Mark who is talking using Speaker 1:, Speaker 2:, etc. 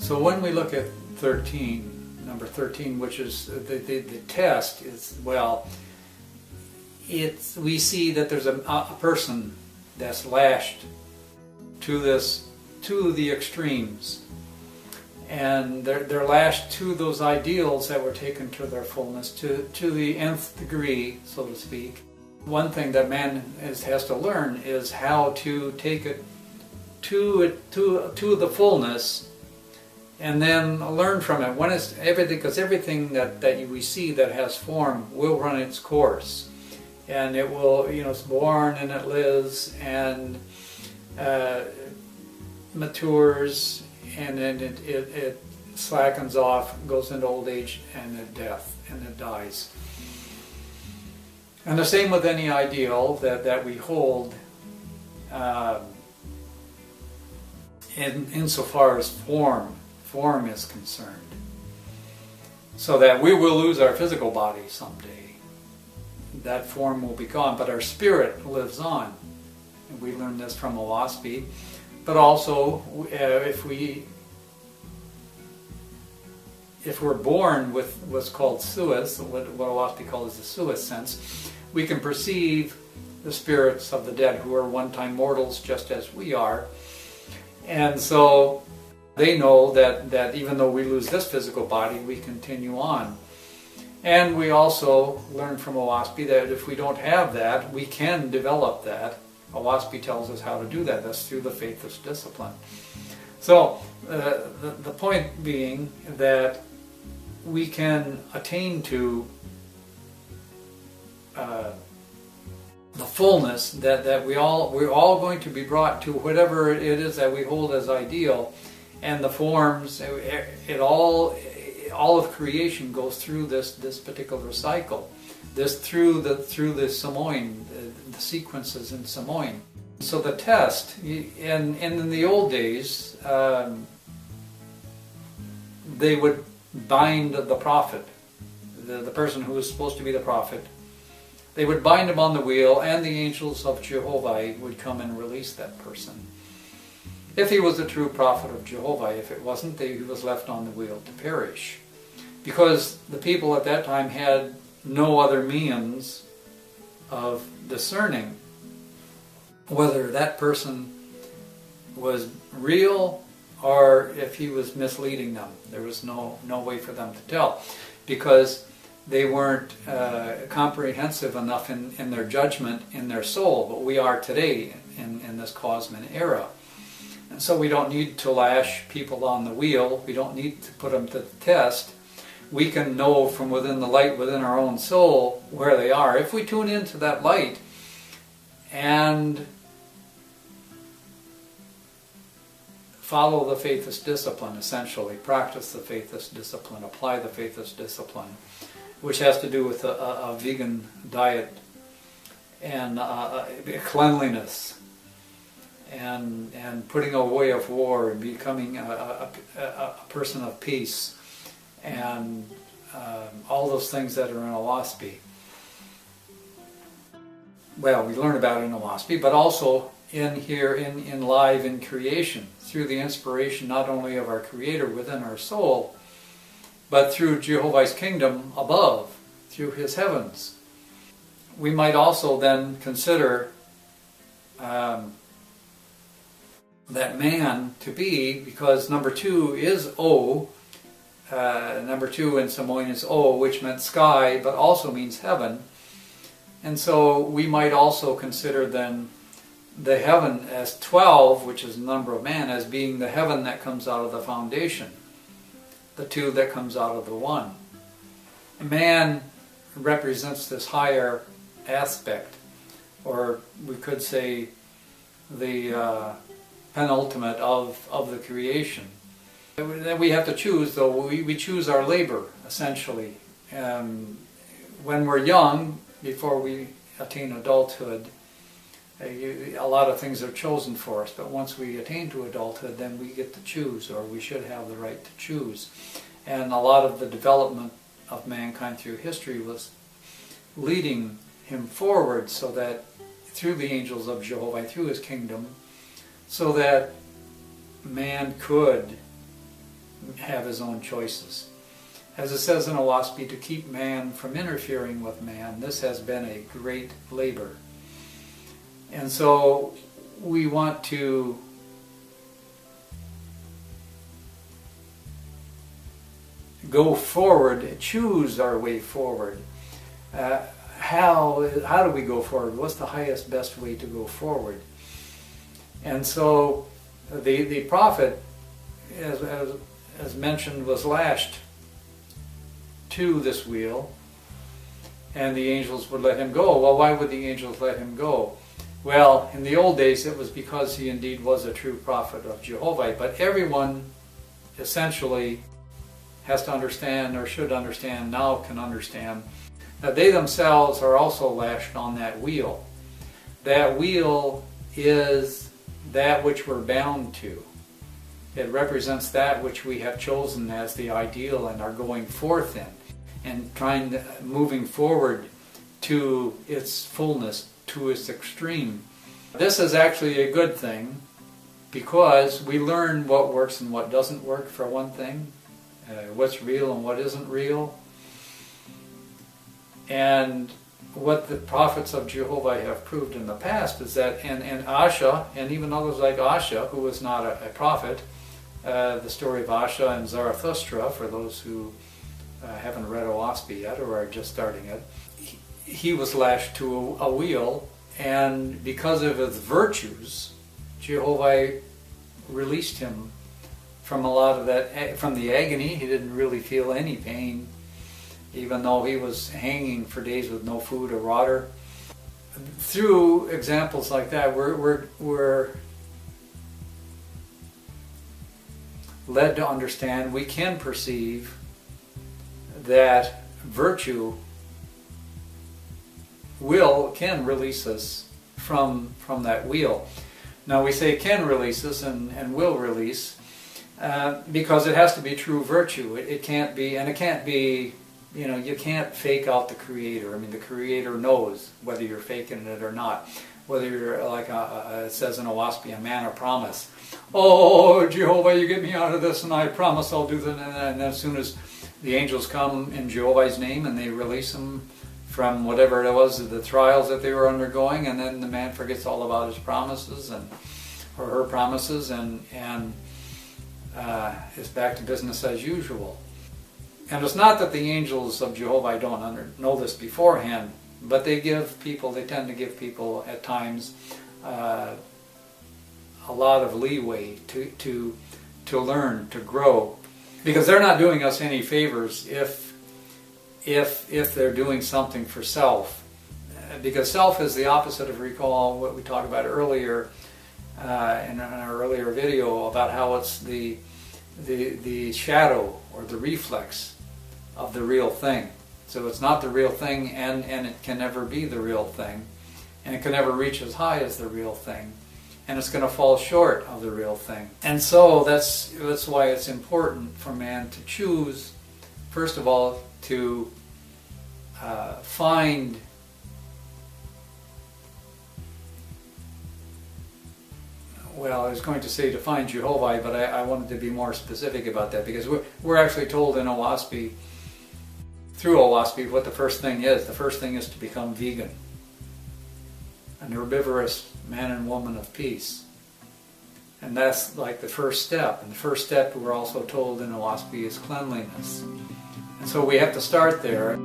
Speaker 1: So when we look at 13, number 13, which is the test, is, well, we see that there's a person that's lashed to the extremes, and they're lashed to those ideals that were taken to their fullness, to the nth degree, so to speak. One thing that man has to learn is how to take it to the fullness, and then learn from it. When it's everything, because everything that we see that has form will run its course, and it will, it's born and it lives and matures, and then it slackens off, goes into old age and death, and it dies. And the same with any ideal that we hold, insofar as form is concerned. So that we will lose our physical body someday. That form will be gone, but our spirit lives on. And we learned this from Oahspe. But also, if we're born with what's called suis, what Oahspe calls the suis sense, we can perceive the spirits of the dead who are one-time mortals just as we are. And so they know that even though we lose this physical body, we continue on. And we also learn from Oahspe that if we don't have that, we can develop that. Oahspe tells us how to do that. That's through the faithless discipline. So the point being that we can attain to the fullness that we're all going to be brought to whatever it is that we hold as ideal, and the forms, all of creation goes through this particular cycle. Through the Samoin, the sequences in Samoin. So the test, and in the old days, they would bind the prophet, the person who was supposed to be the prophet. They would bind him on the wheel, and the angels of Jehovah would come and release that person. If he was a true prophet of Jehovah. If it wasn't, he was left on the wheel to perish. Because the people at that time had no other means of discerning whether that person was real or if he was misleading them. There was no way for them to tell, because they weren't comprehensive enough in their judgment, in their soul, but we are today in this Cosman era. And so we don't need to lash people on the wheel. We don't need to put them to the test. We can know from within the light within our own soul where they are. If we tune into that light and follow the faithless discipline, essentially, practice the faithless discipline, apply the faithless discipline, which has to do with a vegan diet and cleanliness and putting away of war and becoming a person of peace, and all those things that are in Oahspe. Well, we learn about it in Oahspe, but also in live in creation, through the inspiration not only of our Creator within our soul, but through Jehovah's kingdom above, through His heavens. We might also then consider that man to be, because number 2 is O. Number 2 in Samoan is O, which meant sky, but also means heaven. And so we might also consider then the heaven as 12, which is the number of man, as being the heaven that comes out of the foundation, the 2 that comes out of the 1. Man represents this higher aspect, or we could say the penultimate of the creation. Then we have to choose, though. We choose our labor, essentially. When we're young, before we attain adulthood, a lot of things are chosen for us. But once we attain to adulthood, then we get to choose, or we should have the right to choose. And a lot of the development of mankind through history was leading him forward, so that through the angels of Jehovah, through his kingdom, so that man could have his own choices. As it says in Oahspe, to keep man from interfering with man, this has been a great labor. And so we want to go forward, choose our way forward. How do we go forward? What's the highest, best way to go forward? And so the prophet, as mentioned, was lashed to this wheel, and the angels would let him go. Well, why would the angels let him go? Well, in the old days it was because he indeed was a true prophet of Jehovah, but everyone essentially has to understand, or should understand, now can understand, that they themselves are also lashed on that wheel. That wheel is that which we're bound to. It represents that which we have chosen as the ideal and are going forth in, and moving forward to its fullness, to its extreme. This is actually a good thing, because we learn what works and what doesn't work, for one thing, what's real and what isn't real. And what the prophets of Jehovah have proved in the past is that, and Oahspe, and even others like Oahspe, who was not a prophet, the story of Oahspe and Zarathustra, for those who haven't read Oahspe yet or are just starting it, he was lashed to a wheel, and because of his virtues, Jehovah released him from a lot of that, from the agony. He didn't really feel any pain, even though he was hanging for days with no food or water. Through examples like that, we're led to understand, we can perceive that virtue can release us from that wheel. Now we say can release us and will release, because it has to be true virtue. It can't be, you can't fake out the Creator. I mean, the Creator knows whether you're faking it or not. Whether you're, like it says in Oahspe, a man of promise. Oh, Jehovah, you get me out of this, and I promise I'll do that. And as soon as the angels come in Jehovah's name and they release him from whatever it was, the trials that they were undergoing, and then the man forgets all about his promises or her promises, and is back to business as usual. And it's not that the angels of Jehovah don't know this beforehand, but they tend to give people at times a lot of leeway to learn, to grow, because they're not doing us any favors if they're doing something for self, because self is the opposite of, recall what we talked about earlier in our earlier video about how it's the shadow or the reflex of the real thing. So it's not the real thing, and it can never be the real thing, and it can never reach as high as the real thing, and it's going to fall short of the real thing. And so that's why it's important for man to choose, first of all, to find well, I was going to say to find Jehovah, but I wanted to be more specific about that, because we're actually told in Oahspe, through Oahspe, what the first thing is. The first thing is to become vegan, an herbivorous man and woman of peace. And that's like the first step. And the first step, we're also told in Oahspe, is cleanliness. And so we have to start there.